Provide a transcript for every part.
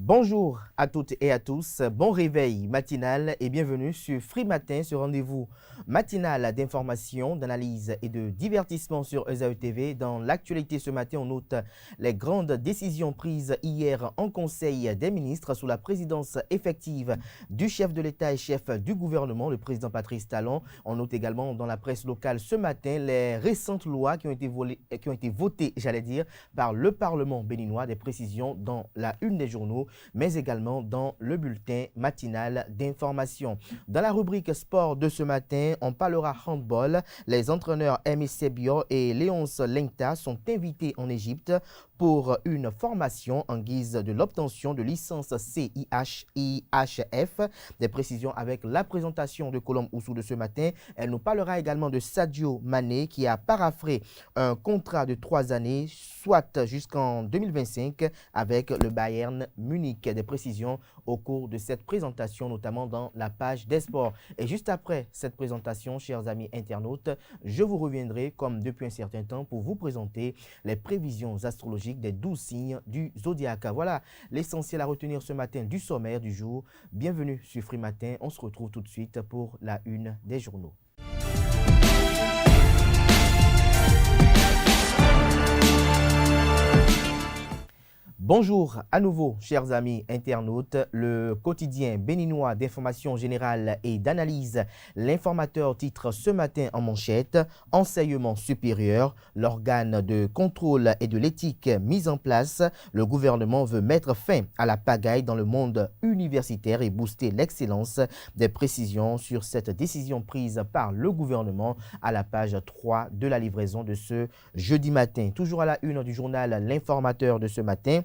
Bonjour à toutes et à tous, bon réveil matinal et bienvenue sur Free Matin, ce rendez-vous matinal d'information, d'analyse et de divertissement sur ESAE TV. Dans l'actualité ce matin, on note les grandes décisions prises hier en Conseil des ministres sous la présidence effective du chef de l'État et chef du gouvernement, le président Patrice Talon. On note également dans la presse locale ce matin les récentes lois qui ont été votées, par le Parlement béninois, des précisions dans la une des journaux, mais également dans le bulletin matinal d'information. Dans la rubrique sport de ce matin, on parlera handball. Les entraîneurs Aimé Sebio et Léonce Lengta sont invités en Égypte pour une formation en guise de l'obtention de licence CIH-IHF. Des précisions avec la présentation de Colombe Oussou de ce matin. Elle nous parlera également de Sadio Mané qui a paraphé un contrat de 3 années, soit jusqu'en 2025 avec le Bayern Munich. Des précisions au cours de cette présentation, notamment dans la page des sports. Et juste après cette présentation, chers amis internautes, je vous reviendrai comme depuis un certain temps pour vous présenter les prévisions astrologiques des 12 signes du zodiaque. Voilà l'essentiel à retenir ce matin du sommaire du jour. Bienvenue sur Free Matin. On se retrouve tout de suite pour la une des journaux. Bonjour à nouveau, chers amis internautes. Le quotidien béninois d'information générale et d'analyse, l'informateur titre ce matin en manchette « Enseignement supérieur, l'organe de contrôle et de l'éthique mis en place. Le gouvernement veut mettre fin à la pagaille dans le monde universitaire et booster l'excellence ». Des précisions sur cette décision prise par le gouvernement à la page 3 de la livraison de ce jeudi matin. Toujours à la une du journal L'Informateur de ce matin.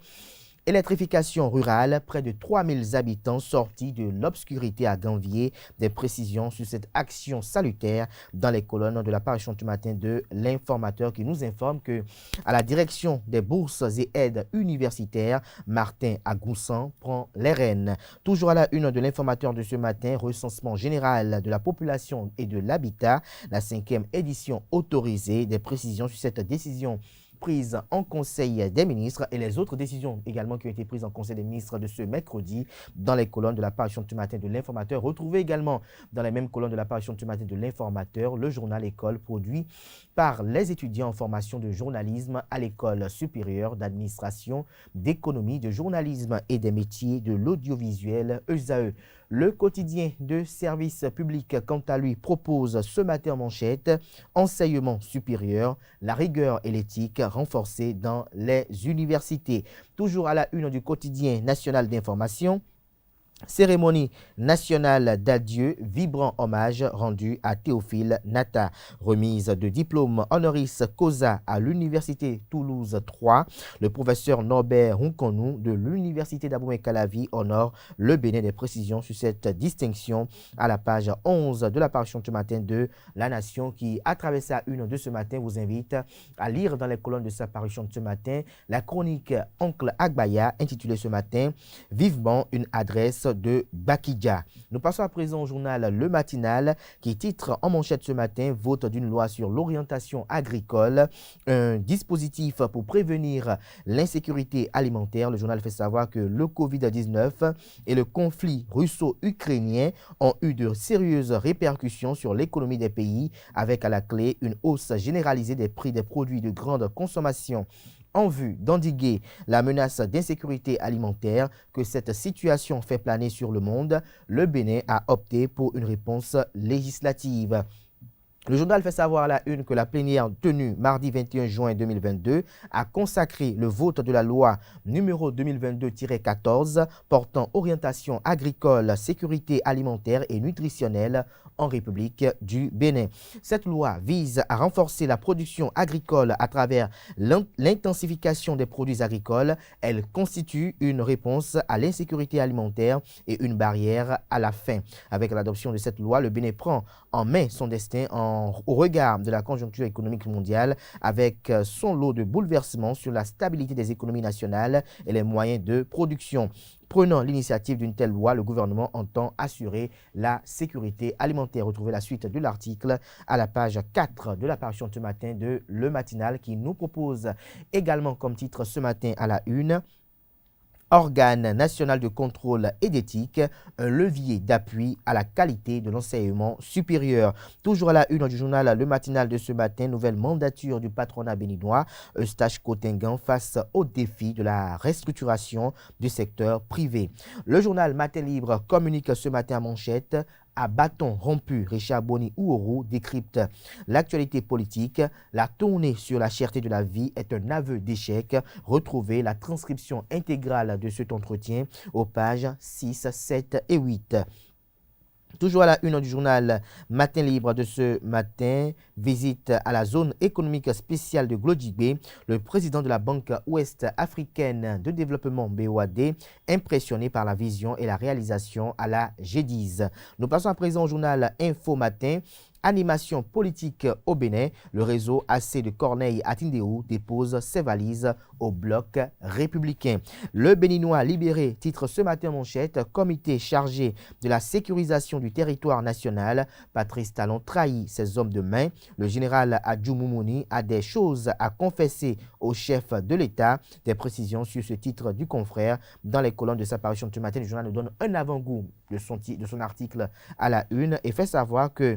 Électrification rurale, près de 3000 habitants sortis de l'obscurité à Ganvier. Des précisions sur cette action salutaire dans les colonnes de la parution du matin de l'Informateur qui nous informe que à la direction des bourses et aides universitaires, Martin Agoussan prend les rênes. Toujours à la une de l'Informateur de ce matin, recensement général de la population et de l'habitat, la 5e édition autorisée. Des précisions sur cette décision prise en Conseil des ministres et les autres décisions également qui ont été prises en Conseil des ministres de ce mercredi dans les colonnes de la parution du matin de l'Informateur. Retrouvez également dans les mêmes colonnes de la parution du matin de l'Informateur le journal École produit par les étudiants en formation de journalisme à l'École supérieure d'administration, d'économie, de journalisme et des métiers de l'audiovisuel ESAE. Le quotidien de service public, quant à lui, propose ce matin en manchette « Enseignement supérieur, la rigueur et l'éthique renforcée dans les universités ». Toujours à la une du quotidien national d'information. Cérémonie nationale d'adieu, vibrant hommage rendu à Théophile Nata. Remise de diplôme honoris causa à l'Université Toulouse 3. Le professeur Norbert Hunkonou de l'Université d'Abomey-Calavi honore le Bénin. Des précisions sur cette distinction à la page 11 de la parution du matin de La Nation qui, à travers sa une de ce matin, vous invite à lire dans les colonnes de sa parution de ce matin la chronique Oncle Agbaya intitulée ce matin « Vivement une adresse de Bakidja ». Nous passons à présent au journal Le Matinal qui titre en manchette ce matin « Vote d'une loi sur l'orientation agricole, un dispositif pour prévenir l'insécurité alimentaire ». Le journal fait savoir que le Covid-19 et le conflit russo-ukrainien ont eu de sérieuses répercussions sur l'économie des pays avec à la clé une hausse généralisée des prix des produits de grande consommation. En vue d'endiguer la menace d'insécurité alimentaire que cette situation fait planer sur le monde, le Bénin a opté pour une réponse législative. Le journal fait savoir à la une que la plénière tenue mardi 21 juin 2022 a consacré le vote de la loi numéro 2022-14 portant orientation agricole, sécurité alimentaire et nutritionnelle en République du Bénin. Cette loi vise à renforcer la production agricole à travers l'intensification des produits agricoles. Elle constitue une réponse à l'insécurité alimentaire et une barrière à la faim. Avec l'adoption de cette loi, le Bénin prend en main son destin au regard de la conjoncture économique mondiale avec son lot de bouleversements sur la stabilité des économies nationales et les moyens de production. Prenant l'initiative d'une telle loi, le gouvernement entend assurer la sécurité alimentaire. Retrouvez la suite de l'article à la page 4 de la parution ce matin de Le Matinal qui nous propose également comme titre ce matin à la une organe national de contrôle et d'éthique, un levier d'appui à la qualité de l'enseignement supérieur. Toujours à la une du journal Le Matinal de ce matin, nouvelle mandature du patronat béninois, Eustache Cotingan face au défi de la restructuration du secteur privé. Le journal Matin Libre communique ce matin à manchette: à bâton rompu, Richard Boni Ouourou décrypte l'actualité politique. La tournée sur la cherté de la vie est un aveu d'échec. Retrouvez la transcription intégrale de cet entretien aux pages 6, 7 et 8. Toujours à la une du journal Matin Libre de ce matin, visite à la zone économique spéciale de Glodjibé, le président de la Banque ouest-africaine de développement BOAD, impressionné par la vision et la réalisation à la G10. Nous passons à présent au journal Info Matin. Animation politique au Bénin, le réseau AC de Corneille à Tindéou dépose ses valises au bloc républicain. Le Béninois libéré titre ce matin manchette: comité chargé de la sécurisation du territoire national. Patrice Talon trahit ses hommes de main. Le général Adjou Moumouni a des choses à confesser au chef de l'État. Des précisions sur ce titre du confrère dans les colonnes de sa parution de ce matin. Le journal nous donne un avant-goût de son article à la une et fait savoir que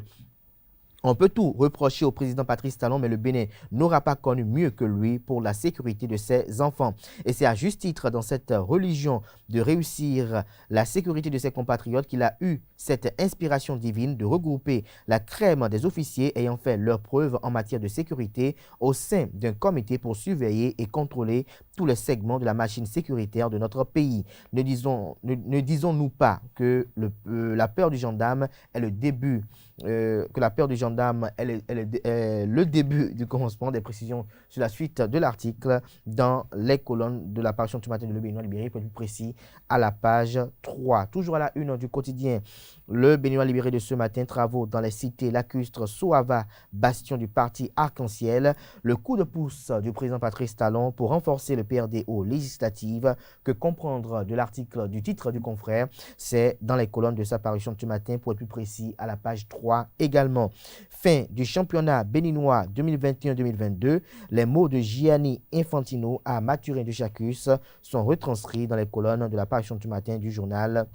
on peut tout reprocher au président Patrice Talon, mais le Bénin n'aura pas connu mieux que lui pour la sécurité de ses enfants. Et c'est à juste titre dans cette religion de réussir la sécurité de ses compatriotes qu'il a eu cette inspiration divine de regrouper la crème des officiers ayant fait leurs preuves en matière de sécurité au sein d'un comité pour surveiller et contrôler tous les segments de la machine sécuritaire de notre pays. Ne disons-nous pas que la peur du gendarme est le début que la peur du gendarme est le début du commencement. Des précisions sur la suite de l'article dans les colonnes de la parution du matin de Le Béninois Libéré, pour être plus précis à la page 3. Toujours à la une du quotidien Le Béninois Libéré de ce matin, travaux dans les cités lacustres Soava, bastion du parti Arc-en-Ciel. Le coup de pouce du président Patrice Talon pour renforcer le PRD aux législatives. Que comprendre de l'article du titre du confrère? C'est dans les colonnes de sa parution du matin, pour être plus précis à la page 3 également. Fin du championnat béninois 2021-2022. Les mots de Gianni Infantino à Mathurin de Chacus sont retranscrits dans les colonnes de la parution du matin du journal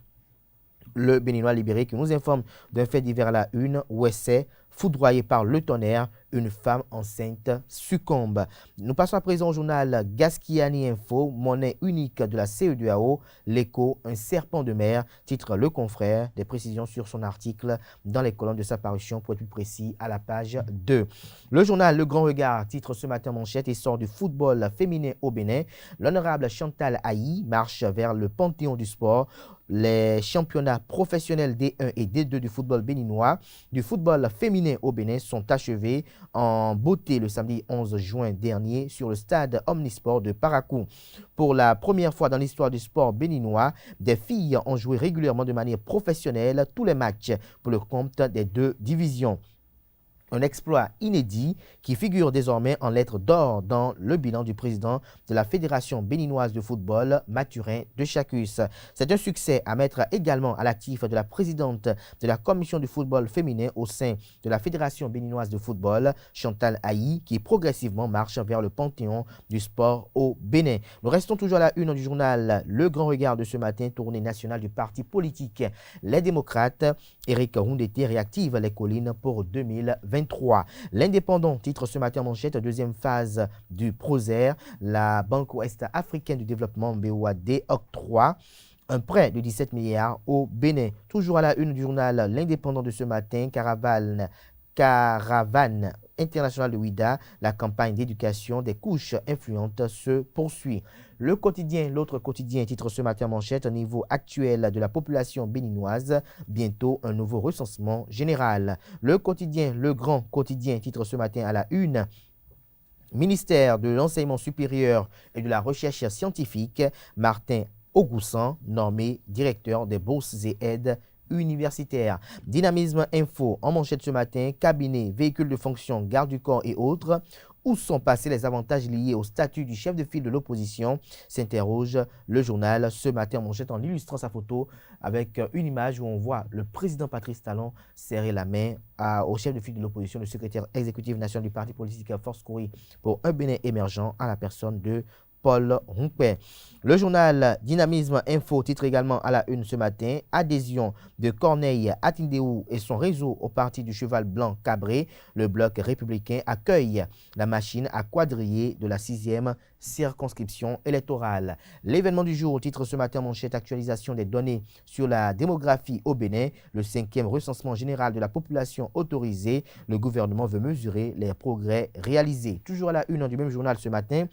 Le Béninois Libéré, qui nous informe d'un fait divers à la une: Ouessé, foudroyé par le tonnerre, une femme enceinte succombe. Nous passons à présent au journal Gaskiani Info, monnaie unique de la CEDEAO, l'écho, un serpent de mer, titre Le Confrère. Des précisions sur son article dans les colonnes de sa parution, pour être plus précis à la page 2. Le journal Le Grand Regard titre ce matin manchette: essor du football féminin au Bénin. L'honorable Chantal Aï marche vers le panthéon du sport. Les championnats professionnels D1 et D2 du football béninois, du football féminin au Bénin, sont achevés en beauté le samedi 11 juin dernier sur le stade Omnisport de Parakou. Pour la première fois dans l'histoire du sport béninois, des filles ont joué régulièrement de manière professionnelle tous les matchs pour le compte des deux divisions. Un exploit inédit qui figure désormais en lettres d'or dans le bilan du président de la Fédération béninoise de football, Mathurin de Chacus. C'est un succès à mettre également à l'actif de la présidente de la commission du football féminin au sein de la Fédération béninoise de football, Chantal Aï, qui progressivement marche vers le panthéon du sport au Bénin. Nous restons toujours à la une du journal Le Grand Regard de ce matin, tournée nationale du parti politique Les Démocrates. Éric Roundété réactive les collines pour 2023. L'Indépendant titre ce matin en manchette: deuxième phase du PROSER. La Banque ouest-africaine du développement BOAD octroie un prêt de 17 milliards au Bénin. Toujours à la une du journal L'Indépendant de ce matin, Caravane internationale de Ouida, la campagne d'éducation des couches influentes se poursuit. L'autre quotidien titre ce matin manchette: au niveau actuel de la population béninoise, bientôt un nouveau recensement général. Le quotidien, le grand quotidien titre ce matin à la une: ministère de l'enseignement supérieur et de la recherche scientifique, Martin Augoussan nommé directeur des bourses et aides universitaires. Dynamisme Info en manchette ce matin: cabinet, véhicules de fonction, garde du corps et autres. Où sont passés les avantages liés au statut du chef de file de l'opposition? S'interroge le journal ce matin en manchette, en illustrant sa photo avec une image où on voit le président Patrice Talon serrer la main au chef de file de l'opposition, le secrétaire exécutif national du parti politique Force Courir pour un Bénin émergent, à la personne de Paul Roumpet. Le journal Dynamisme Info titre également à la une ce matin: adhésion de Corneille Atindéou et son réseau au parti du Cheval Blanc Cabré. Le bloc républicain accueille la machine à quadriller de la 6e circonscription électorale. L'événement du jour titre ce matin manchette: actualisation des données sur la démographie au Bénin. Le 5e recensement général de la population autorisé. Le gouvernement veut mesurer les progrès réalisés. Toujours à la une du même journal ce matin: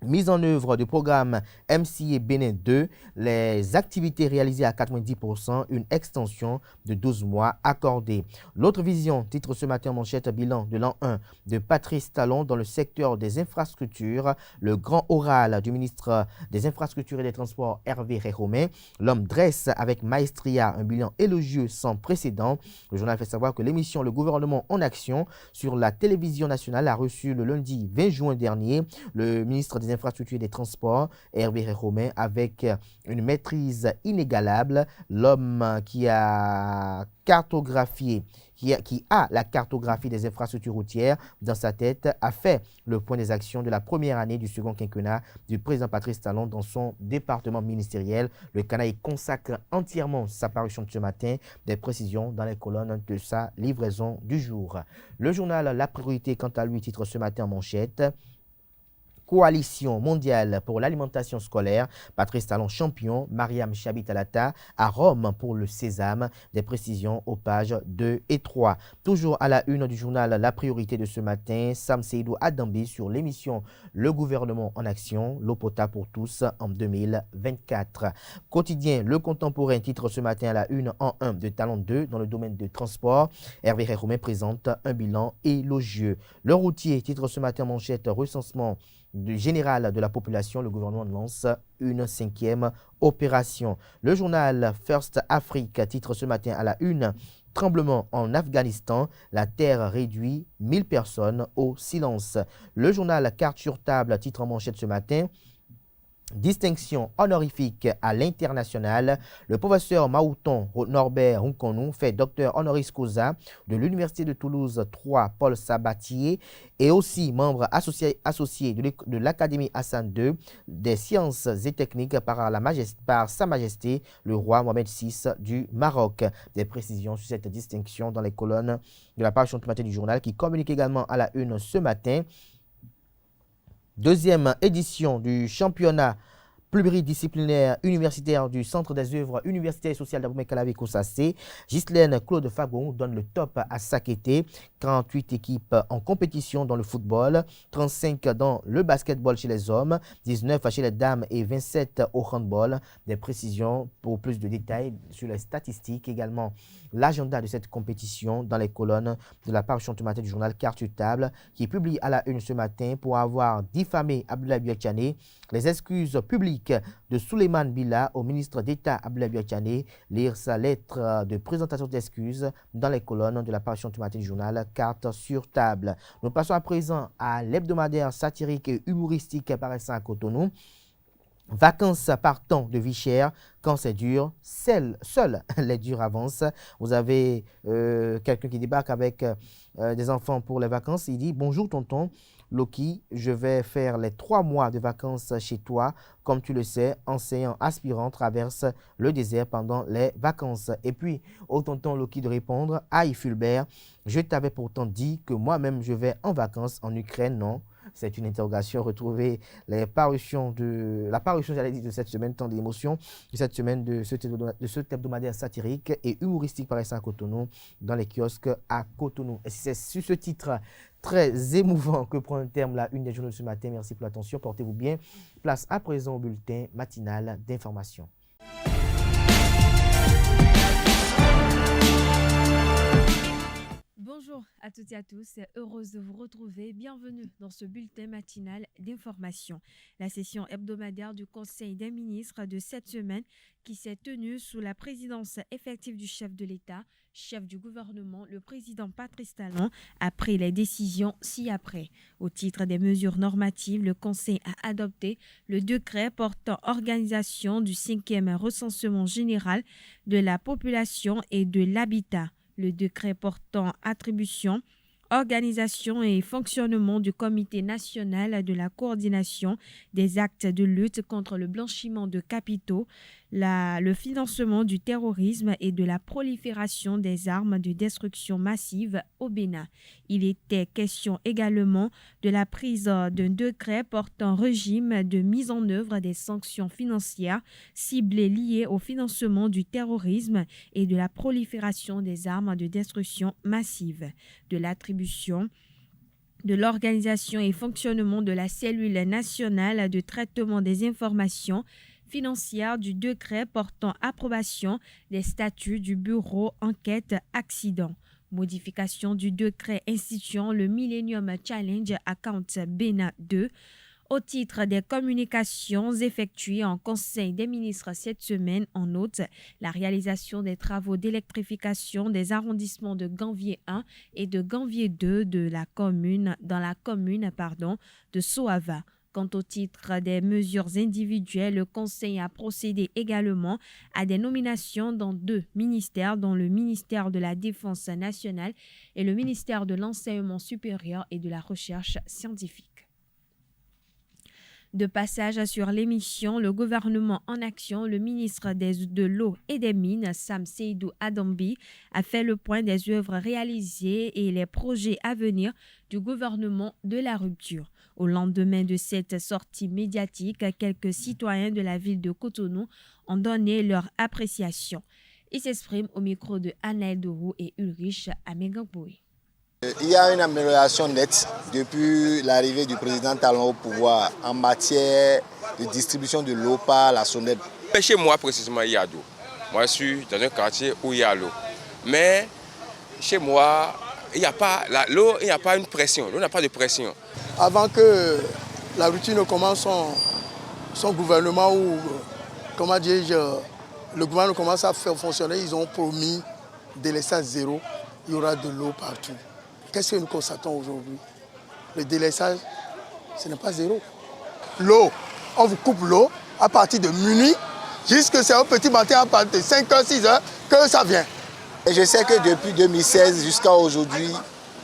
mise en œuvre du programme MCA Bénin 2, les activités réalisées à 90%, une extension de 12 mois accordée. L'autre vision titre ce matin manchette: bilan de l'an 1 de Patrice Talon dans le secteur des infrastructures. Le grand oral du ministre des Infrastructures et des Transports Hervé Réromain. L'homme dresse avec maestria un bilan élogieux sans précédent. Le journal fait savoir que l'émission Le gouvernement en action sur la télévision nationale a reçu le lundi 20 juin dernier le ministre des Infrastructures et des Transports, Hervé Réromain, avec une maîtrise inégalable. L'homme qui a cartographié, qui a la cartographie des infrastructures routières dans sa tête, a fait le point des actions de la première année du second quinquennat du président Patrice Talon dans son département ministériel. Le Canaille consacre entièrement sa parution de ce matin, des précisions dans les colonnes de sa livraison du jour. Le journal La Priorité, quant à lui, titre ce matin en manchette: Coalition mondiale pour l'alimentation scolaire, Patrice Talon champion, Mariam Chabi-Talata à Rome pour le sésame. Des précisions aux pages 2 et 3. Toujours à la une du journal La Priorité de ce matin, Sam Seydou Adambi sur l'émission Le gouvernement en action, l'eau potable pour tous en 2024. Quotidien Le Contemporain titre ce matin à la une en 1 de Talon 2 dans le domaine de transport. Hervé Réromain présente un bilan élogieux. Le Routier titre ce matin manchette: recensement général de la population. Le gouvernement lance une 5e opération. Le journal First Afrique titre ce matin à la une: tremblement en Afghanistan, la terre réduit 1000 personnes au silence. Le journal Carte sur table titre en manchette ce matin: distinction honorifique à l'international. Le professeur Maouton Norbert Runkonou fait docteur honoris causa de l'Université de Toulouse 3 Paul Sabatier et aussi membre associé de l'Académie Hassan II des sciences et techniques par Sa Majesté le roi Mohamed VI du Maroc. Des précisions sur cette distinction dans les colonnes de la page matin du journal, qui communique également à la une ce matin: deuxième édition du championnat pluridisciplinaire universitaire du Centre des œuvres universitaires et sociales d'Abomey-Calavi-Kousassé. Ghislaine Claude Fagon donne le top à Sakété. 48 équipes en compétition dans le football, 35 dans le basketball chez les hommes, 19 chez les dames et 27 au handball. Des précisions pour plus de détails sur les statistiques, également l'agenda de cette compétition dans les colonnes de la parution du matin du journal Carte sur table, qui publie à la une ce matin pour avoir diffamé Abdoulaye Biachane. Les excuses publiques de Souleymane Bila au ministre d'État Abdoulaye Biachane. Lire sa lettre de présentation d'excuses dans les colonnes de la parution du matin du journal Carte sur table. Nous passons à présent à l'hebdomadaire satirique et humoristique paraissant à Cotonou. Vacances par temps de vie chère, quand c'est dur, seuls les durs avancent. Vous avez quelqu'un qui débarque avec des enfants pour les vacances. Il dit: bonjour tonton Loki, je vais faire les 3 mois de vacances chez toi. Comme tu le sais, enseignant aspirant traverse le désert pendant les vacances. Et puis, au tonton Loki de répondre: aïe Fulbert, je t'avais pourtant dit que moi-même je vais en vacances en Ukraine, non? C'est une interrogation. Retrouvez la parution, j'allais dire, de cette semaine, tant d'émotions, de cette semaine de ce hebdomadaire satirique et humoristique paraissant à Cotonou, dans les kiosques à Cotonou. Et c'est sur ce titre très émouvant que prend un terme la une des journaux de ce matin. Merci pour l'attention. Portez-vous bien. Place à présent au bulletin matinal d'information. Bonjour à toutes et à tous, heureuse de vous retrouver. Bienvenue dans ce bulletin matinal d'information. La session hebdomadaire du Conseil des ministres de cette semaine qui s'est tenue sous la présidence effective du chef de l'État, chef du gouvernement, le président Patrice Talon, a pris les décisions ci-après. Au titre des mesures normatives, le Conseil a adopté le décret portant organisation du 5e recensement général de la population et de l'habitat. Le décret portant attribution organisation et fonctionnement du Comité national de la coordination des actes de lutte contre le blanchiment de capitaux, le financement du terrorisme et de la prolifération des armes de destruction massive au Bénin. Il était question également de la prise d'un décret portant régime de mise en œuvre des sanctions financières ciblées liées au financement du terrorisme et de la prolifération des armes de destruction massive, de l'attribution de l'organisation et fonctionnement de la cellule nationale de traitement des informations financières, du décret portant approbation des statuts du bureau enquête accident, modification du décret instituant le Millennium Challenge Account Bénin 2, au titre des communications effectuées en Conseil des ministres cette semaine. En note la réalisation des travaux d'électrification des arrondissements de Ganvier 1 et de Ganvier 2 dans la commune de Soava. Quant au titre des mesures individuelles, le Conseil a procédé également à des nominations dans 2 ministères, dont le ministère de la Défense nationale et le ministère de l'Enseignement supérieur et de la Recherche scientifique. De passage sur l'émission Le gouvernement en action, le ministre de l'eau et des mines, Sam Seydou Adambi, a fait le point des œuvres réalisées et les projets à venir du gouvernement de la rupture. Au lendemain de cette sortie médiatique, quelques citoyens de la ville de Cotonou ont donné leur appréciation. Ils s'expriment au micro de Anaël Dorou et Ulrich Amegangboé. Il y a une amélioration nette depuis l'arrivée du président Talon au pouvoir en matière de distribution de l'eau par la SONED. Chez moi, précisément, il y a d'eau. Moi, je suis dans un quartier où il y a l'eau. Mais chez moi, il n'y a pas l'eau, il n'y a pas une pression. L'eau n'a pas de pression. Avant que la routine ne commence son gouvernement, ou comment dirais-je, le gouvernement commence à faire fonctionner, ils ont promis de laisser à zéro. Il y aura de l'eau partout. Qu'est-ce que nous constatons aujourd'hui? Le délaissage, ce n'est pas zéro. L'eau, on vous coupe l'eau à partir de minuit, jusqu'à c'est un petit matin à partir de 5h, 6h que ça vient. Et je sais que depuis 2016 jusqu'à aujourd'hui,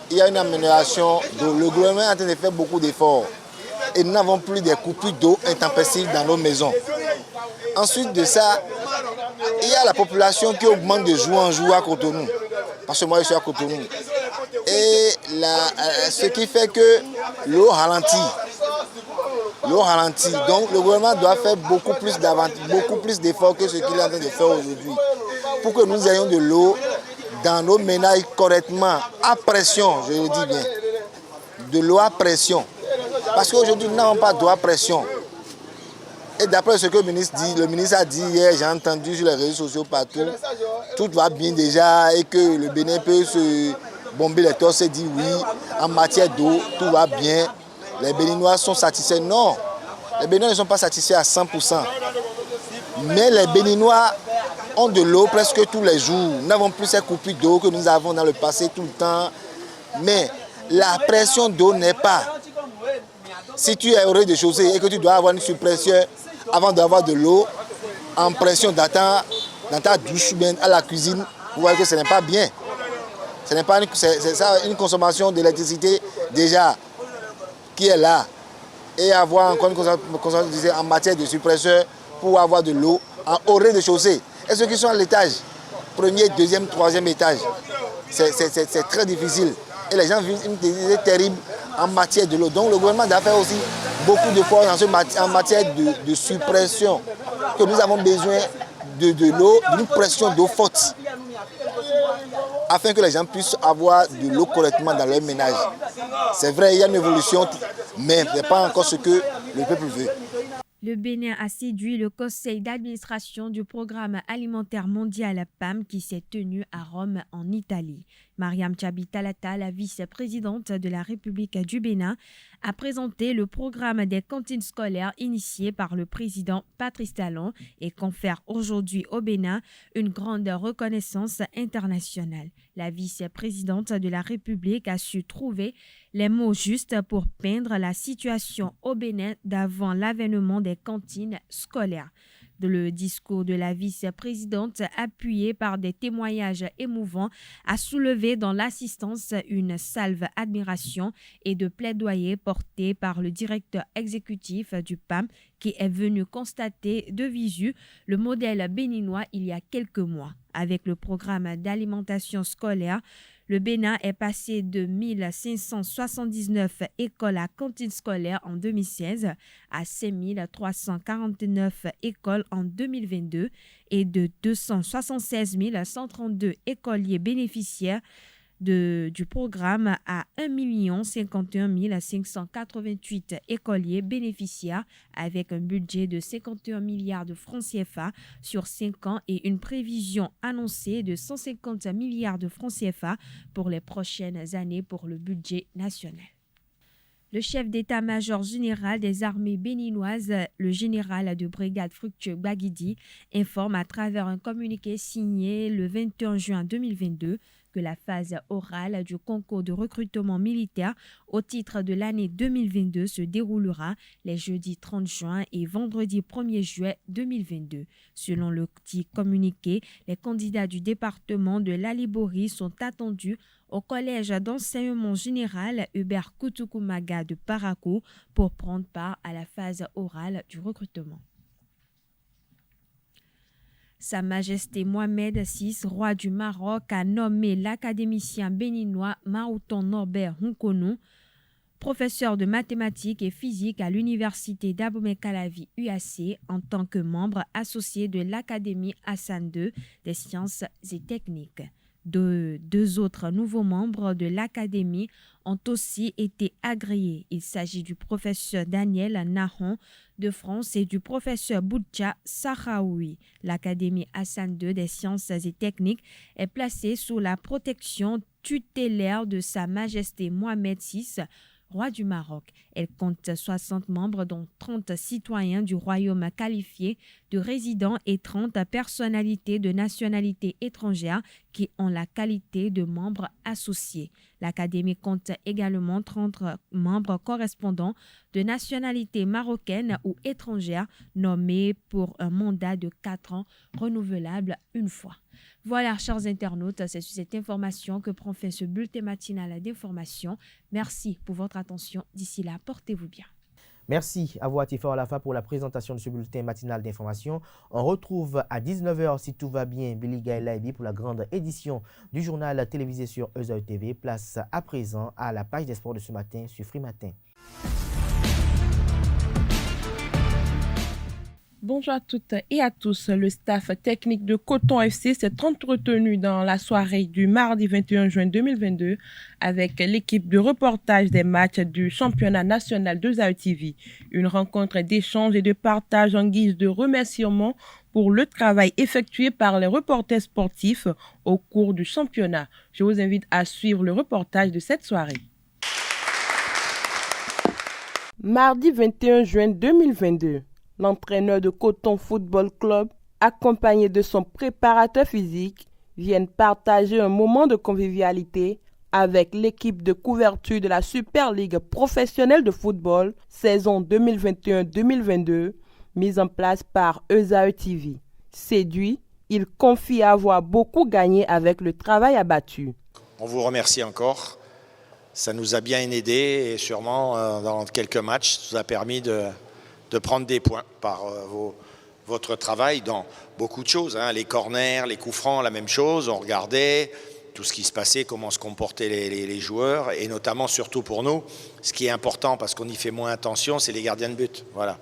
il y a une amélioration. Le gouvernement est en train de faire beaucoup d'efforts. Et nous n'avons plus des coupures d'eau intempestives dans nos maisons. Ensuite de ça, il y a la population qui augmente de jour en jour à Cotonou. Parce que moi, je suis à Cotonou. Et ce qui fait que l'eau ralentit. L'eau ralentit. Donc le gouvernement doit faire beaucoup plus d'efforts que ce qu'il est en train de faire aujourd'hui. Pour que nous ayons de l'eau dans nos ménages correctement, à pression, je le dis bien. De l'eau à pression. Parce qu'aujourd'hui, nous n'avons pas d'eau à pression. Et d'après ce que le ministre a dit hier, j'ai entendu sur les réseaux sociaux partout, tout va bien déjà et que le Bénin peut se bomber les torses et dire oui, en matière d'eau, tout va bien. Les Béninois sont satisfaits. Non, les Béninois ne sont pas satisfaits à 100%. Mais les Béninois ont de l'eau presque tous les jours. Nous n'avons plus ces coupures d'eau que nous avons dans le passé tout le temps. Mais la pression d'eau n'est pas. Si tu es au rez-de-chaussée et que tu dois avoir une suppression avant d'avoir de l'eau en pression dans ta douche ou bien à la cuisine, vous voyez que ce n'est pas bien. Ce n'est pas une consommation d'électricité déjà qui est là. Et avoir encore une consommation en matière de suppresseur pour avoir de l'eau au rez-de-chaussée. Et ceux qui sont à l'étage, premier, deuxième, troisième étage, c'est très difficile. Et les gens vivent une difficulté terrible en matière de l'eau. Donc le gouvernement doit faire aussi beaucoup d'efforts en matière de suppression. Que nous avons besoin de l'eau, d'une pression d'eau forte, afin que les gens puissent avoir de l'eau correctement dans leur ménage. C'est vrai, il y a une évolution, mais ce n'est pas encore ce que le peuple veut. Le Bénin a séduit le conseil d'administration du programme alimentaire mondial PAM qui s'est tenu à Rome en Italie. Mariam Tchabi Talata, la vice-présidente de la République du Bénin, a présenté le programme des cantines scolaires initié par le président Patrice Talon et confère aujourd'hui au Bénin une grande reconnaissance internationale. La vice-présidente de la République a su trouver les mots justes pour peindre la situation au Bénin d'avant l'avènement des cantines scolaires. Le discours de la vice-présidente, appuyé par des témoignages émouvants, a soulevé dans l'assistance une salve admiration et de plaidoyer porté par le directeur exécutif du PAM qui est venu constater de visu le modèle béninois il y a quelques mois. Avec le programme d'alimentation scolaire, le Bénin est passé de 1579 écoles à cantine scolaire en 2016 à 5349 écoles en 2022 et de 276 132 écoliers bénéficiaires du programme à 1 051 588 écoliers bénéficiaires avec un budget de 51 milliards de francs CFA sur 5 ans et une prévision annoncée de 150 milliards de francs CFA pour les prochaines années pour le budget national. Le chef d'état-major général des armées béninoises, le général de brigade Fructueux Baguidi, informe à travers un communiqué signé le 21 juin 2022 que la phase orale du concours de recrutement militaire au titre de l'année 2022 se déroulera les jeudis 30 juin et vendredi 1er juillet 2022. Selon le petit communiqué, les candidats du département de l'Alibori sont attendus au collège d'enseignement général Hubert Kutukumaga de Parakou pour prendre part à la phase orale du recrutement. Sa Majesté Mohamed VI, roi du Maroc, a nommé l'académicien béninois Maouton Norbert Hunkonou, professeur de mathématiques et physique à l'université d'Abomey-Calavi UAC en tant que membre associé de l'Académie Hassan II des sciences et techniques. Deux autres nouveaux membres de l'Académie ont aussi été agréés. Il s'agit du professeur Daniel Nahon de France et du professeur Boudja Sahraoui. L'Académie Hassan II des sciences et techniques est placée sous la protection tutélaire de Sa Majesté Mohamed VI, roi du Maroc. Elle compte 60 membres, dont 30 citoyens du royaume qualifiés de résidents et 30 personnalités de nationalité étrangère qui ont la qualité de membres associés. L'Académie compte également 30 membres correspondants de nationalité marocaine ou étrangère nommés pour un mandat de 4 ans renouvelable une fois. Voilà, chers internautes, c'est sur cette information que prend fin ce bulletin matinal d'information. Merci pour votre attention. D'ici là, portez-vous bien. Merci à vous, Atifa Alafa, pour la présentation de ce bulletin matinal d'information. On retrouve à 19h, si tout va bien, Billy Gaïlaïbi pour la grande édition du journal télévisé sur Euzeu TV. Place à présent à la page des sports de ce matin sur Free Matin. Bonjour à toutes et à tous. Le staff technique de Coton FC s'est entretenu dans la soirée du mardi 21 juin 2022 avec l'équipe de reportage des matchs du championnat national de Euzeu TV. Une rencontre d'échange et de partage en guise de remerciement pour le travail effectué par les reporters sportifs au cours du championnat. Je vous invite à suivre le reportage de cette soirée. Mardi 21 juin 2022. L'entraîneur de Coton Football Club, accompagné de son préparateur physique, viennent partager un moment de convivialité avec l'équipe de couverture de la Super Ligue professionnelle de football, saison 2021-2022, mise en place par Euzeu TV. Séduit, il confie avoir beaucoup gagné avec le travail abattu. On vous remercie encore. Ça nous a bien aidé et sûrement dans quelques matchs, ça nous a permis de prendre des points par votre travail dans beaucoup de choses. Les corners, les coups francs, la même chose. On regardait tout ce qui se passait, comment se comportaient les joueurs et notamment, surtout pour nous, ce qui est important parce qu'on y fait moins attention, c'est les gardiens de but. Voilà.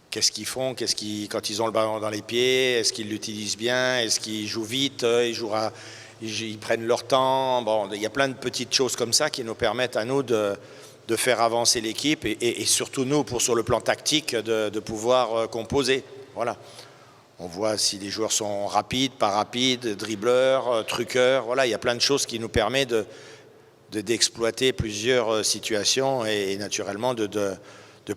Qu'est-ce qu'ils font, quand ils ont le ballon dans les pieds, est-ce qu'ils l'utilisent bien, est-ce qu'ils jouent vite, ils prennent leur temps. Bon, il y a plein de petites choses comme ça qui nous permettent à nous de faire avancer l'équipe et surtout nous, sur le plan tactique, de pouvoir composer. Voilà. On voit si les joueurs sont rapides, pas rapides, dribbleurs, truqueurs. Voilà, il y a plein de choses qui nous permettent d'exploiter plusieurs situations et naturellement de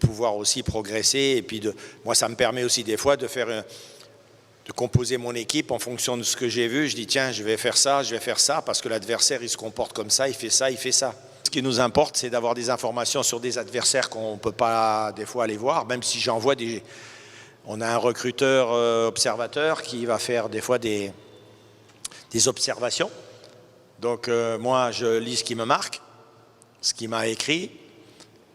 pouvoir aussi progresser. Et puis moi, ça me permet aussi des fois de composer mon équipe en fonction de ce que j'ai vu. Je dis tiens, je vais faire ça, parce que l'adversaire, il se comporte comme ça, il fait ça, il fait ça. Ce qui nous importe, c'est d'avoir des informations sur des adversaires qu'on ne peut pas des fois aller voir, même si j'envoie On a un recruteur observateur qui va faire des fois des observations. Donc moi, je lis ce qui me marque, ce qui m'a écrit,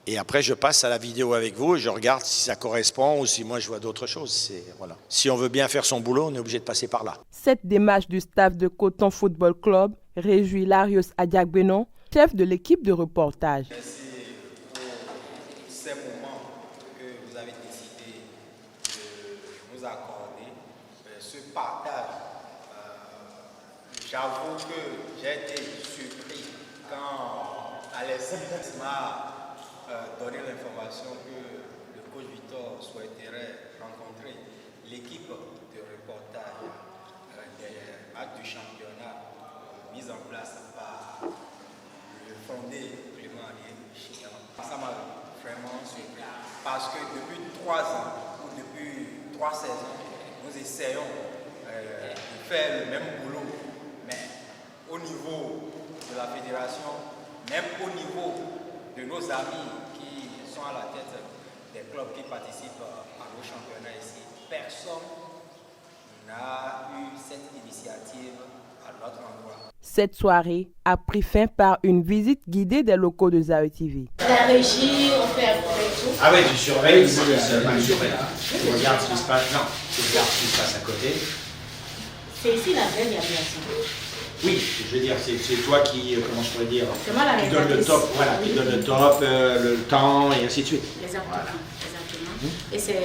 et après je passe à la vidéo avec vous et je regarde si ça correspond ou si moi je vois d'autres choses. Voilà. Si on veut bien faire son boulot, on est obligé de passer par là. Cette démarche du staff de Coton Football Club réjouit Larios Adiagbeno, chef de l'équipe de reportage. Merci pour ces moments que vous avez décidé de nous accorder, ce partage. J'avoue que j'ai été surpris quand Alexis m'a donné l'information que le coach Victor souhaiterait rencontrer l'équipe de reportage des matchs du championnat mise en place par le fondé Clément Chian. Ça m'a vraiment surpris parce que depuis 3 ans ou depuis 3 saisons, nous essayons de faire le même boulot, mais au niveau de la fédération, même au niveau de nos amis qui sont à la tête des clubs qui participent à nos championnats ici, personne n'a eu cette initiative à notre endroit. Cette soirée a pris fin par une visite guidée des locaux de Zaï TV. La régie, on fait un peu tout. Ah oui, tu surveilles, tu regardes ce qui se passe. Non, tu regardes ce qui se passe à côté. C'est ici la vraie aviation. Oui, je veux dire, c'est toi qui, comment je pourrais dire, qui donne le top, voilà, qui donne le top, le temps et ainsi de suite. Exactement, voilà. Exactement. Et c'est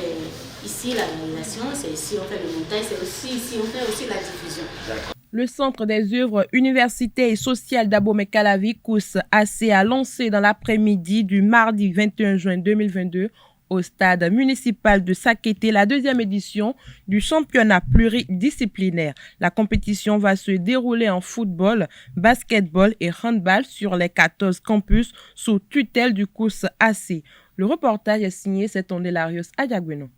ici la réalisation, c'est ici on fait le montage, c'est aussi ici on fait aussi la diffusion. D'accord. Le Centre des œuvres universitaires et sociales d'Abomey-Calavi, COUS-AC, a lancé dans l'après-midi du mardi 21 juin 2022 au stade municipal de Sakété la 2e édition du championnat pluridisciplinaire. La compétition va se dérouler en football, basketball et handball sur les 14 campus sous tutelle du COUS-AC. Le reportage est signé Setonde Larios Adiagbeno.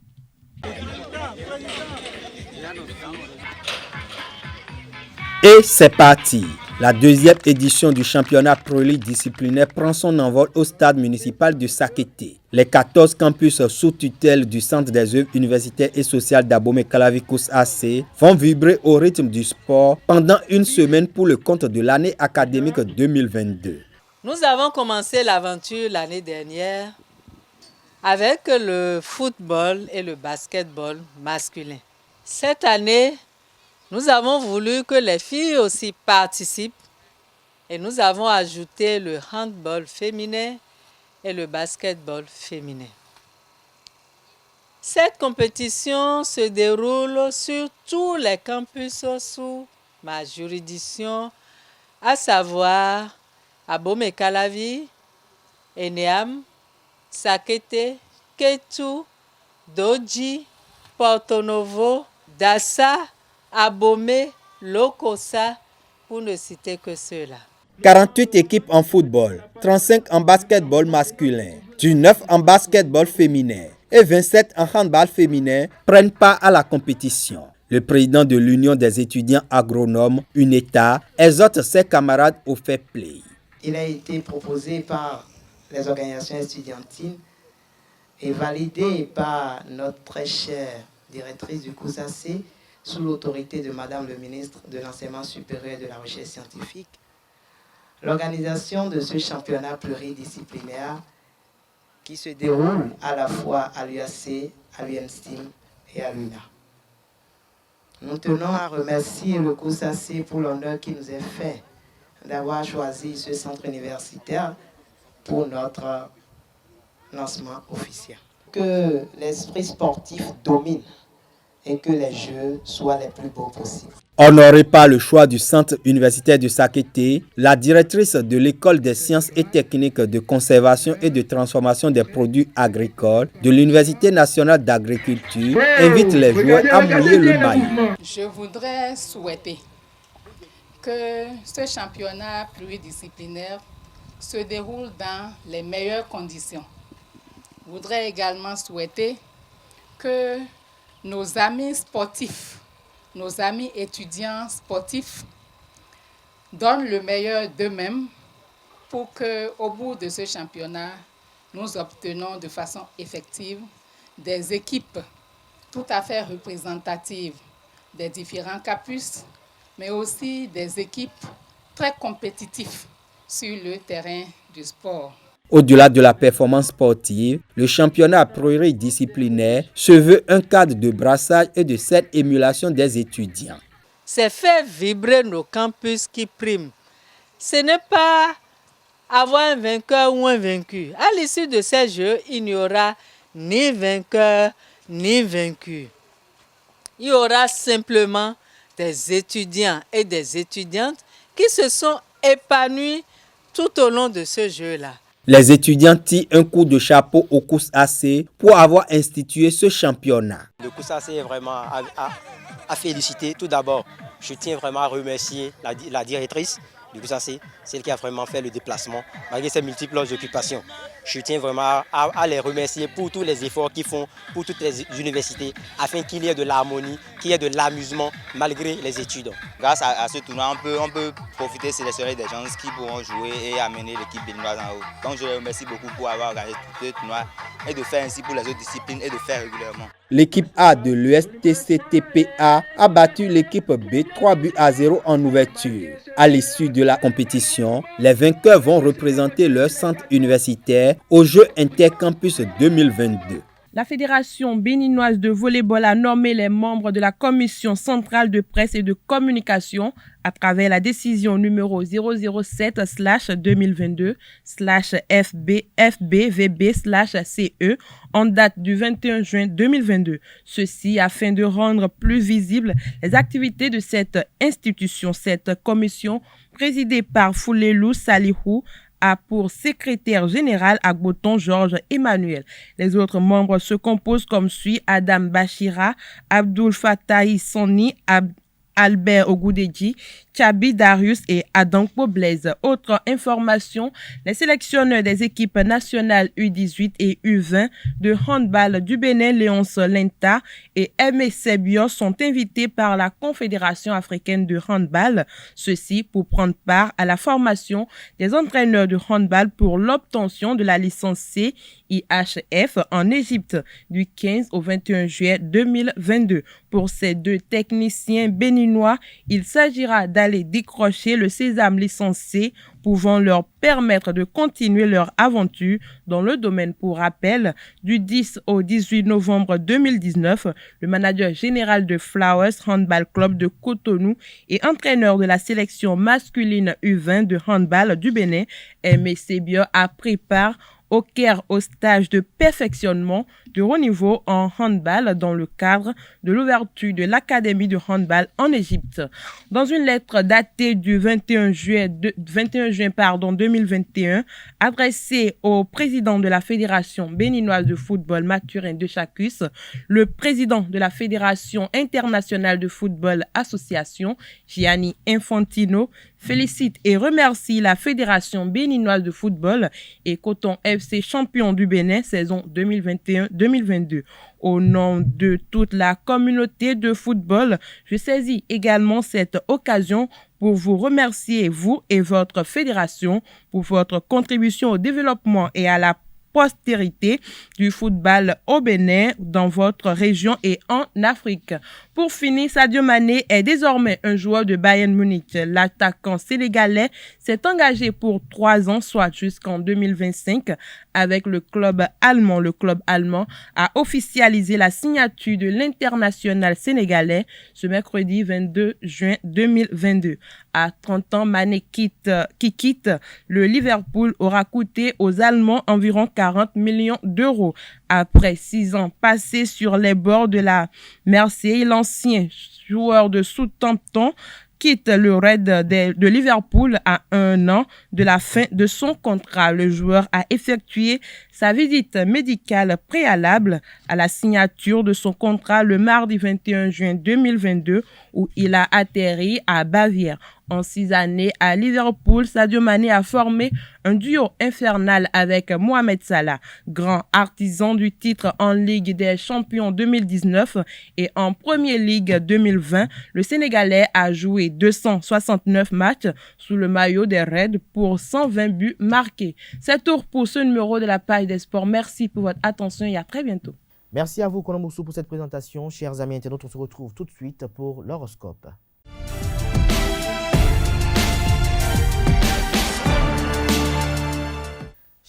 Et c'est parti. La 2e édition du championnat pluridisciplinaire prend son envol au stade municipal de Sakété. Les 14 campus sous tutelle du Centre des œuvres universitaires et sociales d'Abomey-Calavi COUS-AC vont vibrer au rythme du sport pendant une semaine pour le compte de l'année académique 2022. Nous avons commencé l'aventure l'année dernière avec le football et le basketball masculin. Cette année, nous avons voulu que les filles aussi participent et nous avons ajouté le handball féminin et le basketball féminin. Cette compétition se déroule sur tous les campus sous ma juridiction, à savoir Abomey-Calavi, Eneam, Sakété, Kétou, Dodji, Porto Novo, Dassa, Abomey, Lokossa, pour ne citer que ceux-là. 48 équipes en football, 35 en basketball masculin, 19 en basketball féminin et 27 en handball féminin prennent part à la compétition. Le président de l'Union des étudiants agronomes, UNETA, exhorte ses camarades au fair play. Il a été proposé par les organisations estudiantines et validé par notre très chère directrice du COUS-AC sous l'autorité de Madame le ministre de l'Enseignement supérieur et de la Recherche scientifique. L'organisation de ce championnat pluridisciplinaire qui se déroule à la fois à l'UAC, à l'UNSTIM et à l'UNA. Nous tenons à remercier le COUS-AC pour l'honneur qui nous est fait d'avoir choisi ce centre universitaire pour notre lancement officiel. Que l'esprit sportif domine et que les jeux soient les plus beaux possibles. Honorée par le choix du centre universitaire de Sakété, la directrice de l'école des sciences et techniques de conservation et de transformation des produits agricoles de l'Université nationale d'agriculture invite les joueurs à mouiller le maillot. Je voudrais souhaiter que ce championnat pluridisciplinaire se déroule dans les meilleures conditions. Je voudrais également souhaiter que nos amis sportifs, nos amis étudiants sportifs donnent le meilleur d'eux-mêmes pour qu'au bout de ce championnat, nous obtenons de façon effective des équipes tout à fait représentative des différents campus, mais aussi des équipes très compétitives sur le terrain du sport. Au-delà de la performance sportive, le championnat pluridisciplinaire se veut un cadre de brassage et de cette émulation des étudiants. C'est faire vibrer nos campus qui priment. Ce n'est pas avoir un vainqueur ou un vaincu. À l'issue de ces jeux, il n'y aura ni vainqueur ni vaincu. Il y aura simplement des étudiants et des étudiantes qui se sont épanouis tout au long de ce jeu-là. Les étudiants tirent un coup de chapeau au COUS-AC pour avoir institué ce championnat. Le COUS-AC est vraiment à féliciter. Tout d'abord, je tiens vraiment à remercier la directrice du COUS-AC, celle qui a vraiment fait le déplacement malgré ses multiples occupations. Je tiens vraiment à les remercier pour tous les efforts qu'ils font pour toutes les universités afin qu'il y ait de l'harmonie, qu'il y ait de l'amusement malgré les études. Grâce à ce tournoi, on peut profiter, sélectionner des gens qui pourront jouer et amener l'équipe béninoise en haut. Donc je les remercie beaucoup pour avoir organisé tout ce tournoi et de faire ainsi pour les autres disciplines et de faire régulièrement. L'équipe A de l'USTCTPA a battu l'équipe B 3-0 en ouverture. À l'issue de la compétition, les vainqueurs vont représenter leur centre universitaire aux Jeux Intercampus 2022. La Fédération béninoise de volleyball a nommé les membres de la Commission centrale de presse et de communication à travers la décision numéro 007/2022/FBVB/CE en date du 21 juin 2022. Ceci afin de rendre plus visibles les activités de cette institution. Cette commission, présidée par Foulelou Salihou, a pour secrétaire général Agboton Georges Emmanuel. Les autres membres se composent comme suit: Adam Bachira, Abdul Fatahi Soni, Albert Ogoudeji, Chabi Darius et Adankpo Blaise. Autre information, les sélectionneurs des équipes nationales U18 et U20 de handball du Bénin, Léonce Lenta et Aimé Sebio, sont invités par la Confédération africaine de handball, ceci pour prendre part à la formation des entraîneurs de handball pour l'obtention de la licence CIHF en Égypte du 15 au 21 juillet 2022. Pour ces deux techniciens béninois, il s'agira d'aller décrocher le sésame licencié pouvant leur permettre de continuer leur aventure dans le domaine. Pour rappel, du 10 au 18 novembre 2019, le manager général de Flowers Handball Club de Cotonou et entraîneur de la sélection masculine U20 de handball du Bénin, Aimé Sebio, a pris part au Caire au stage de perfectionnement de haut niveau en handball dans le cadre de l'ouverture de l'Académie de handball en Égypte. Dans une lettre datée du 21 juin 2021, adressée au président de la Fédération béninoise de football Mathurin Dechakus, le président de la Fédération internationale de football association, Gianni Infantino, félicite et remercie la Fédération béninoise de football et Coton FC champion du Bénin saison 2021-2022. Au nom de toute la communauté de football, je saisis également cette occasion pour vous remercier, vous et votre fédération, pour votre contribution au développement et à la postérité du football au Bénin, dans votre région et en Afrique. Pour finir, Sadio Mané est désormais un joueur de Bayern Munich. L'attaquant sénégalais s'est engagé pour 3 ans, soit jusqu'en 2025, avec le club allemand. Le club allemand a officialisé la signature de l'international sénégalais ce mercredi 22 juin 2022. À 30 ans, Mané qui quitte le Liverpool aura coûté aux Allemands environ 40 millions d'euros. Après 6 ans passés sur les bords de la Mersey, l'ancien joueur de Southampton quitte le Red de Liverpool à 1 an de la fin de son contrat. Le joueur a effectué sa visite médicale préalable à la signature de son contrat le mardi 21 juin 2022 où il a atterri à Bavière. En 6 années à Liverpool, Sadio Mané a formé un duo infernal avec Mohamed Salah, grand artisan du titre en Ligue des Champions 2019 et en Premier League 2020. Le Sénégalais a joué 269 matchs sous le maillot des Reds pour 120 buts marqués. C'est tout pour ce numéro de la page des sports. Merci pour votre attention et à très bientôt. Merci à vous, Kolomoussou, pour cette présentation. Chers amis internautes, on se retrouve tout de suite pour l'horoscope.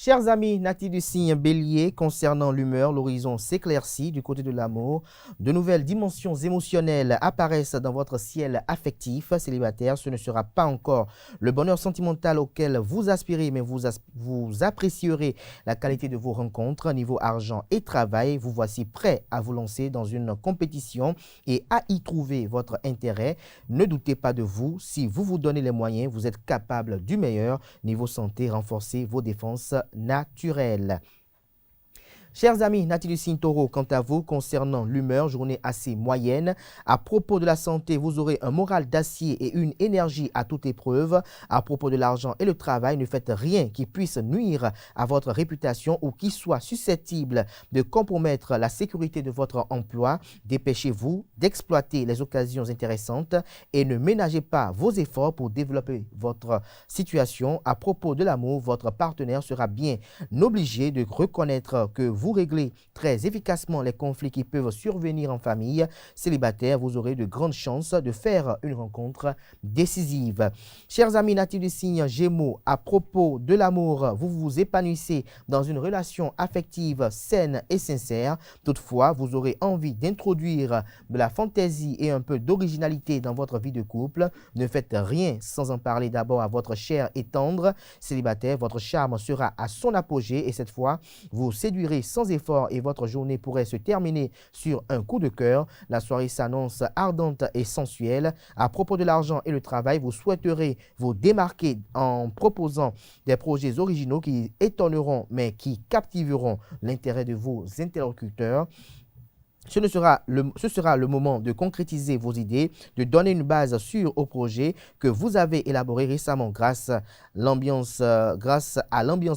Chers amis natifs du signe Bélier, concernant l'humeur, l'horizon s'éclaircit du côté de l'amour. De nouvelles dimensions émotionnelles apparaissent dans votre ciel affectif. Célibataire, ce ne sera pas encore le bonheur sentimental auquel vous aspirez, mais vous apprécierez la qualité de vos rencontres. Niveau argent et travail, vous voici prêt à vous lancer dans une compétition et à y trouver votre intérêt. Ne doutez pas de vous. Si vous vous donnez les moyens, vous êtes capable du meilleur. Niveau santé, renforcez vos défenses naturel. Chers amis natifs du signe Taureau, quant à vous, concernant l'humeur, journée assez moyenne. À propos de la santé, vous aurez un moral d'acier et une énergie à toute épreuve. À propos de l'argent et le travail, ne faites rien qui puisse nuire à votre réputation ou qui soit susceptible de compromettre la sécurité de votre emploi. Dépêchez-vous d'exploiter les occasions intéressantes et ne ménagez pas vos efforts pour développer votre situation. À propos de l'amour, votre partenaire sera bien obligé de reconnaître que vous réglez très efficacement les conflits qui peuvent survenir en famille. Célibataire, vous aurez de grandes chances de faire une rencontre décisive. Chers amis natifs du signe Gémeaux, à propos de l'amour, vous vous épanouissez dans une relation affective saine et sincère. Toutefois, vous aurez envie d'introduire de la fantaisie et un peu d'originalité dans votre vie de couple. Ne faites rien sans en parler d'abord à votre cher et tendre. Célibataire, votre charme sera à son apogée et cette fois, vous séduirez sans effort et votre journée pourrait se terminer sur un coup de cœur. La soirée s'annonce ardente et sensuelle. À propos de l'argent et le travail, vous souhaiterez vous démarquer en proposant des projets originaux qui étonneront mais qui captiveront l'intérêt de vos interlocuteurs. Ce sera le moment de concrétiser vos idées, de donner une base sûre au projet que vous avez élaboré récemment grâce à l'ambiance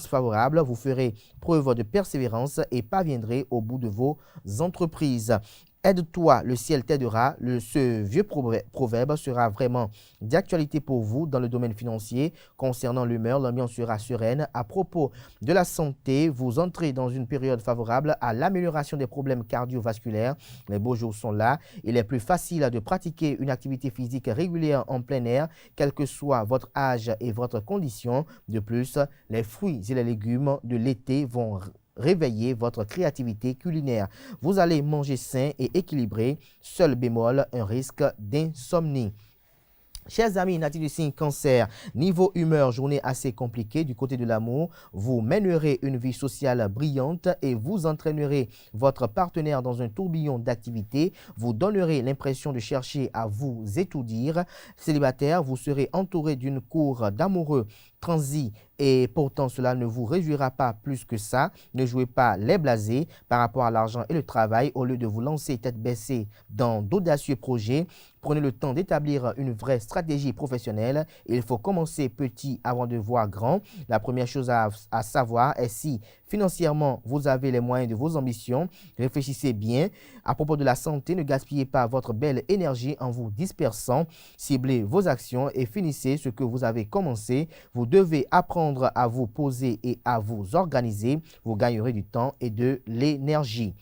favorable. Vous ferez preuve de persévérance et parviendrez au bout de vos entreprises. Aide-toi, le ciel t'aidera. Ce vieux proverbe sera vraiment d'actualité pour vous dans le domaine financier. Concernant l'humeur, l'ambiance sera sereine. À propos de la santé, vous entrez dans une période favorable à l'amélioration des problèmes cardiovasculaires. Les beaux jours sont là. Il est plus facile de pratiquer une activité physique régulière en plein air, quel que soit votre âge et votre condition. De plus, les fruits et les légumes de l'été vont réveillez votre créativité culinaire. Vous allez manger sain et équilibré. Seul bémol, un risque d'insomnie. Chers amis natifs du signe Cancer, niveau humeur, journée assez compliquée du côté de l'amour. Vous mènerez une vie sociale brillante et vous entraînerez votre partenaire dans un tourbillon d'activités. Vous donnerez l'impression de chercher à vous étourdir. Célibataire, vous serez entouré d'une cour d'amoureux transis et pourtant cela ne vous réjouira pas plus que ça. Ne jouez pas les blasés par rapport à l'argent et le travail. Au lieu de vous lancer tête baissée dans d'audacieux projets, prenez le temps d'établir une vraie stratégie professionnelle. Il faut commencer petit avant de voir grand. La première chose à savoir est si financièrement vous avez les moyens de vos ambitions. Réfléchissez bien. À propos de la santé, ne gaspillez pas votre belle énergie en vous dispersant. Ciblez vos actions et finissez ce que vous avez commencé. Vous devez apprendre à vous poser et à vous organiser. Vous gagnerez du temps et de l'énergie.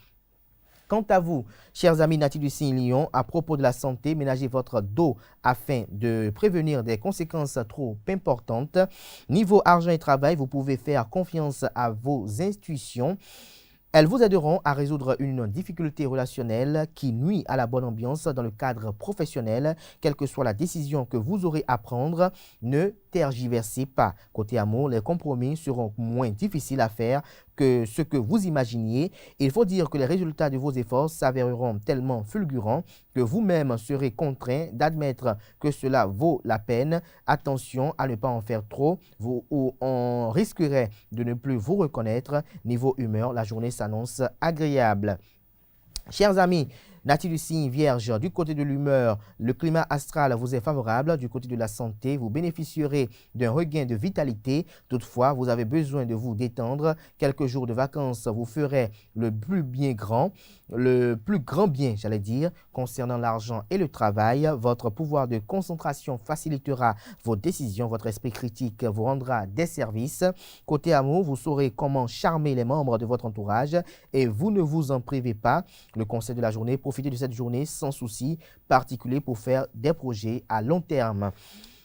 Quant à vous, chers amis natifs du signe Lion, à propos de la santé, ménagez votre dos afin de prévenir des conséquences trop importantes. Niveau argent et travail, vous pouvez faire confiance à vos intuitions. Elles vous aideront à résoudre une difficulté relationnelle qui nuit à la bonne ambiance dans le cadre professionnel. Quelle que soit la décision que vous aurez à prendre, ne tergiversez pas. Côté amour, les compromis seront moins difficiles à faire que ce que vous imaginiez. Il faut dire que les résultats de vos efforts s'avéreront tellement fulgurants que vous-même serez contraint d'admettre que cela vaut la peine. Attention à ne pas en faire trop ou on risquerait de ne plus vous reconnaître. Niveau humeur, la journée s'annonce agréable. Chers amis, Natif du signe Vierge, du côté de l'humeur, le climat astral vous est favorable. Du côté de la santé, vous bénéficierez d'un regain de vitalité. Toutefois, vous avez besoin de vous détendre. Quelques jours de vacances vous feraient le plus grand bien, j'allais dire. Concernant l'argent et le travail, votre pouvoir de concentration facilitera vos décisions. Votre esprit critique vous rendra des services. Côté amour, vous saurez comment charmer les membres de votre entourage et vous ne vous en privez pas. Le conseil de la journée, profitez de cette journée sans souci particulier pour faire des projets à long terme.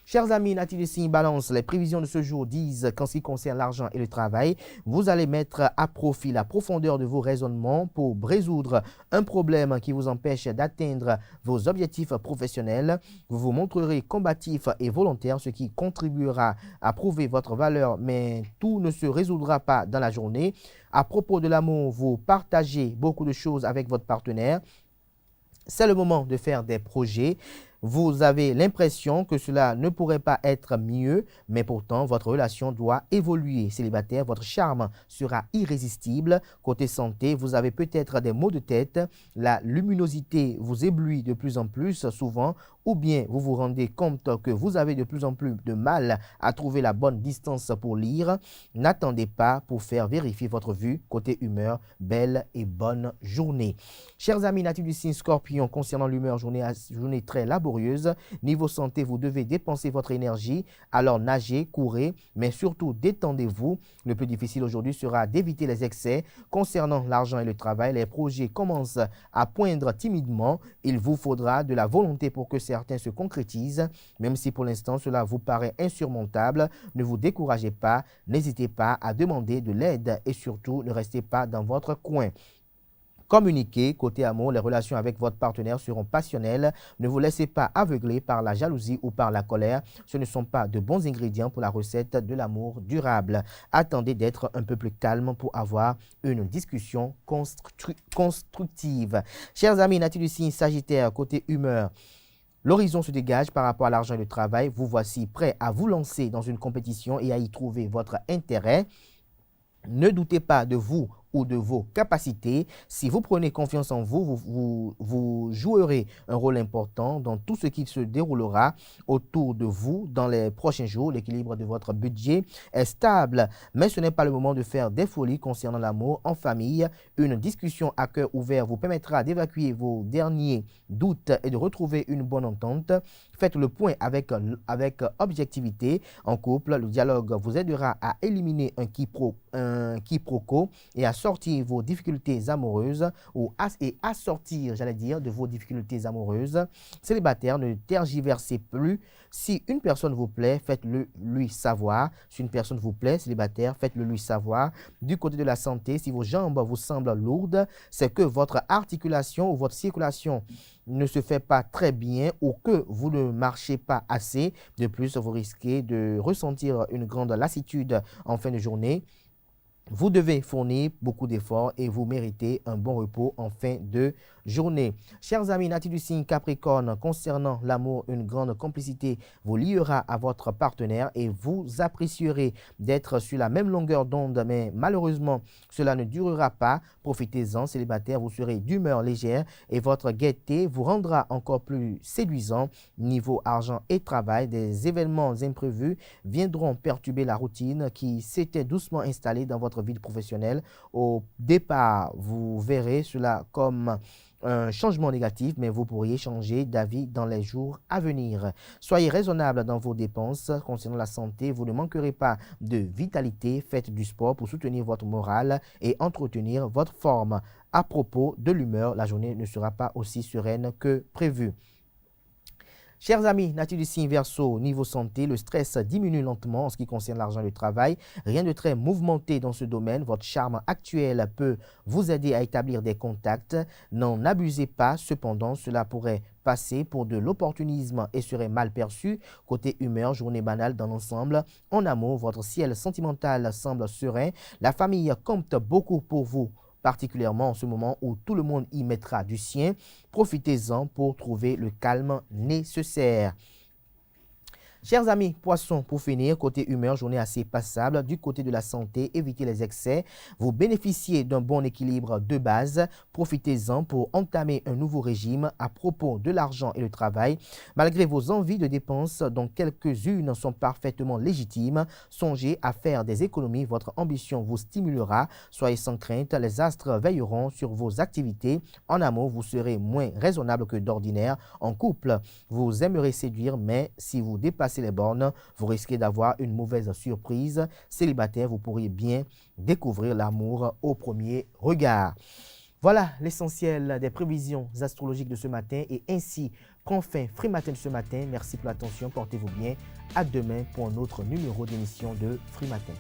Chers amis natifs du signe Balance, les prévisions de ce jour disent qu'en ce qui concerne l'argent et le travail, vous allez mettre à profit la profondeur de vos raisonnements pour résoudre un problème qui vous empêche d'atteindre vos objectifs professionnels. Vous vous montrerez combatif et volontaire, ce qui contribuera à prouver votre valeur, mais tout ne se résoudra pas dans la journée. À propos de l'amour, vous partagez beaucoup de choses avec votre partenaire. C'est le moment de faire des projets. Vous avez l'impression que cela ne pourrait pas être mieux, mais pourtant votre relation doit évoluer. Célibataire, votre charme sera irrésistible. Côté santé, vous avez peut-être des maux de tête. La luminosité vous éblouit de plus en plus souvent, ou bien vous vous rendez compte que vous avez de plus en plus de mal à trouver la bonne distance pour lire. N'attendez pas pour faire vérifier votre vue. Côté humeur, belle et bonne journée. Chers amis natifs du signe Scorpion, concernant l'humeur, journée très laborieuse. Niveau santé, vous devez dépenser votre énergie. Alors nagez, courez, mais surtout détendez-vous. Le plus difficile aujourd'hui sera d'éviter les excès. Concernant l'argent et le travail, les projets commencent à poindre timidement. Il vous faudra de la volonté pour que certains se concrétisent. Même si pour l'instant cela vous paraît insurmontable, ne vous découragez pas. N'hésitez pas à demander de l'aide et surtout ne restez pas dans votre coin. Communiquez. Côté amour, les relations avec votre partenaire seront passionnelles. Ne vous laissez pas aveugler par la jalousie ou par la colère. Ce ne sont pas de bons ingrédients pour la recette de l'amour durable. Attendez d'être un peu plus calme pour avoir une discussion constructive. Chers amis natifs du signe Sagittaire, côté humeur, l'horizon se dégage par rapport à l'argent et le travail. Vous voici prêt à vous lancer dans une compétition et à y trouver votre intérêt. Ne doutez pas de vous ou de vos capacités. Si vous prenez confiance en vous, vous jouerez un rôle important dans tout ce qui se déroulera autour de vous dans les prochains jours. L'équilibre de votre budget est stable, mais ce n'est pas le moment de faire des folies concernant l'amour en famille. Une discussion à cœur ouvert vous permettra d'évacuer vos derniers doutes et de retrouver une bonne entente. Faites le point avec objectivité. En couple, le dialogue vous aidera à éliminer un quiproquo et à sortir vos difficultés amoureuses et à sortir, de vos difficultés amoureuses. Célibataire, ne tergiversez plus. Si une personne vous plaît, faites-le lui savoir. Si une personne vous plaît, célibataire, faites-le lui savoir. Du côté de la santé, si vos jambes vous semblent lourdes, c'est que votre articulation ou votre circulation ne se fait pas très bien ou que vous ne marchez pas assez. De plus, vous risquez de ressentir une grande lassitude en fin de journée. Vous devez fournir beaucoup d'efforts et vous méritez un bon repos en fin de journée. Chers amis natifs du signe Capricorne, concernant l'amour, une grande complicité vous liera à votre partenaire et vous apprécierez d'être sur la même longueur d'onde, mais malheureusement, cela ne durera pas. Profitez-en, célibataire, vous serez d'humeur légère et votre gaieté vous rendra encore plus séduisant. Niveau argent et travail, des événements imprévus viendront perturber la routine qui s'était doucement installée dans votre vie professionnelle. Au départ, vous verrez cela comme un changement négatif, mais vous pourriez changer d'avis dans les jours à venir. Soyez raisonnable dans vos dépenses. Concernant la santé, vous ne manquerez pas de vitalité. Faites du sport pour soutenir votre morale et entretenir votre forme. À propos de l'humeur, la journée ne sera pas aussi sereine que prévu. Chers amis, natifs du signe Verseau, niveau santé, le stress diminue lentement en ce qui concerne l'argent et le travail. Rien de très mouvementé dans ce domaine. Votre charme actuel peut vous aider à établir des contacts. N'en abusez pas, cependant, cela pourrait passer pour de l'opportunisme et serait mal perçu. Côté humeur, journée banale dans l'ensemble. En amour, votre ciel sentimental semble serein. La famille compte beaucoup pour vous, particulièrement en ce moment où tout le monde y mettra du sien. Profitez-en pour trouver le calme nécessaire. Chers amis, poissons, pour finir, côté humeur, journée assez passable. Du côté de la santé, évitez les excès. Vous bénéficiez d'un bon équilibre de base. Profitez-en pour entamer un nouveau régime à propos de l'argent et le travail. Malgré vos envies de dépenses, dont quelques-unes sont parfaitement légitimes, songez à faire des économies. Votre ambition vous stimulera. Soyez sans crainte, les astres veilleront sur vos activités. En amour, vous serez moins raisonnable que d'ordinaire. En couple, vous aimerez séduire, mais si vous dépassez les bornes, vous risquez d'avoir une mauvaise surprise. Célibataire, vous pourriez bien découvrir l'amour au premier regard. Voilà l'essentiel des prévisions astrologiques de ce matin et ainsi prend fin Free Matin de ce matin. Merci pour l'attention, portez-vous bien. À demain pour un autre numéro d'émission de Free Matin.